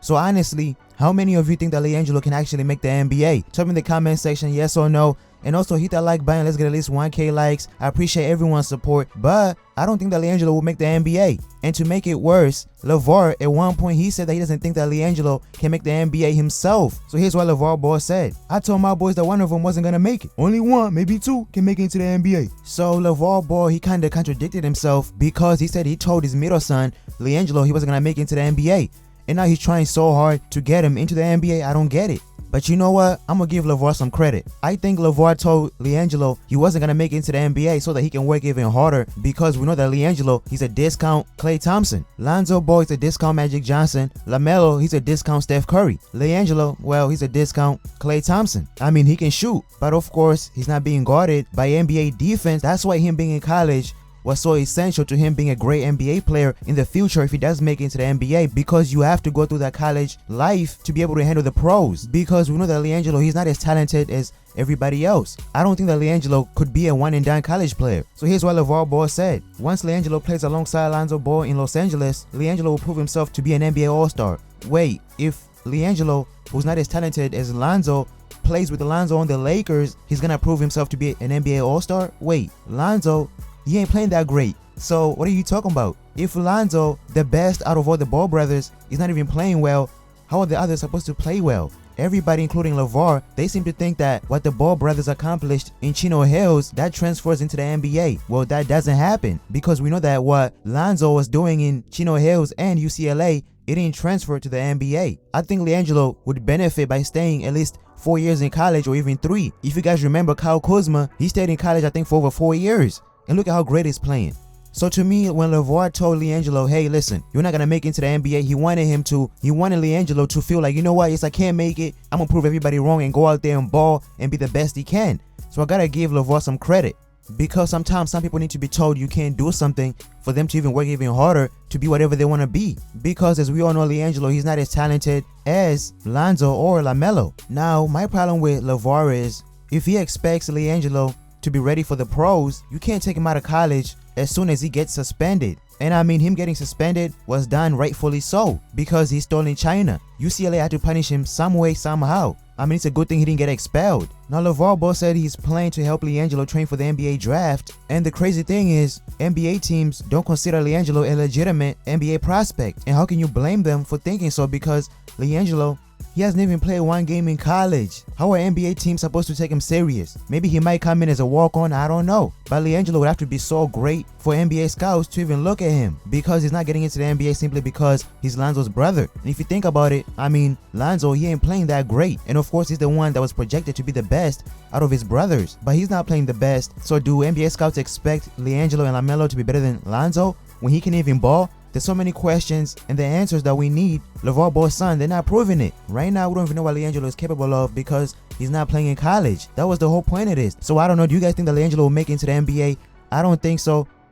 So honestly, how many of you think that LiAngelo can actually make the NBA? Tell me in the comment section yes or no. And also hit that like button. Let's get at least 1K likes. I appreciate everyone's support, but I don't think that LiAngelo will make the NBA. And to make it worse, LaVar, at one point he said that he doesn't think that LiAngelo can make the NBA himself. So here's what LaVar boy said. I told my boys that one of them wasn't gonna make it. Only one, maybe two, can make it into the NBA. So LaVar boy, he kind of contradicted himself because he said he told his middle son, LiAngelo, he wasn't gonna make it into the NBA. And now he's trying so hard to get him into the NBA. I don't get it. But you know what? I'm going to give LaVar some credit. I think LaVar told LiAngelo he wasn't going to make it into the NBA so that he can work even harder, because we know that LiAngelo, he's a discount Klay Thompson. Lonzo Ball is a discount Magic Johnson. LaMelo, he's a discount Steph Curry. LiAngelo, well, he's a discount Klay Thompson. I mean, he can shoot, but of course, he's not being guarded by NBA defense. That's why him being in college was so essential to him being a great NBA player in the future if he does make it into the NBA, because you have to go through that college life to be able to handle the pros, because we know that LiAngelo, he's not as talented as everybody else. I don't think that LiAngelo could be a one and done college player. So here's what LaVar Ball said. Once LiAngelo plays alongside Lonzo Ball in Los Angeles, LiAngelo will prove himself to be an NBA All-Star. Wait, if LiAngelo, who's not as talented as Lonzo, plays with Lonzo on the Lakers, he's gonna prove himself to be an NBA All-Star? Wait, Lonzo, he ain't playing that great. So what are you talking about? If Lonzo, the best out of all the Ball brothers, is not even playing well, how are the others supposed to play well? Everybody, including LaVar, they seem to think that what the Ball brothers accomplished in Chino Hills, that transfers into the NBA. Well, that doesn't happen, because we know that what Lonzo was doing in Chino Hills and UCLA, it didn't transfer to the NBA. I think LiAngelo would benefit by staying at least 4 years in college, or even 3. If you guys remember Kyle Kuzma, he stayed in college I think for over 4 years. And look at how great he's playing. So to me, when LaVar told LiAngelo, hey, listen, you're not going to make it into the NBA, he wanted LiAngelo to feel like, you know what, yes, I can't make it. I'm going to prove everybody wrong and go out there and ball and be the best he can. So I got to give LaVar some credit, because sometimes some people need to be told you can't do something for them to even work even harder to be whatever they want to be. Because as we all know, LiAngelo, he's not as talented as Lonzo or LaMelo. Now, my problem with LaVar is, if he expects LiAngelo to be ready for the pros, you can't take him out of college as soon as he gets suspended. And I mean, him getting suspended was done rightfully so, because he stole in China. UCLA had to punish him some way, somehow. I mean, it's a good thing he didn't get expelled. Now, LaVar Ball said he's planning to help LiAngelo train for the NBA draft. And the crazy thing is, NBA teams don't consider LiAngelo a legitimate NBA prospect. And how can you blame them for thinking so? Because LiAngelo, he hasn't even played one game in college. How are NBA teams supposed to take him serious? Maybe he might come in as a walk-on, I don't know. But LiAngelo would have to be so great for NBA scouts to even look at him, because he's not getting into the NBA simply because he's Lonzo's brother. And if you think about it, I mean, Lonzo, he ain't playing that great. And of course, he's the one that was projected to be the best out of his brothers. But he's not playing the best. So do NBA scouts expect LiAngelo and LaMelo to be better than Lonzo when he can even ball? There's so many questions, and the answers that we need. LaVar Ball's son, they're not proving it. Right now, we don't even know what LiAngelo is capable of, because he's not playing in college. That was the whole point of this. So I don't know. Do you guys think that LiAngelo will make it into the NBA? I don't think so.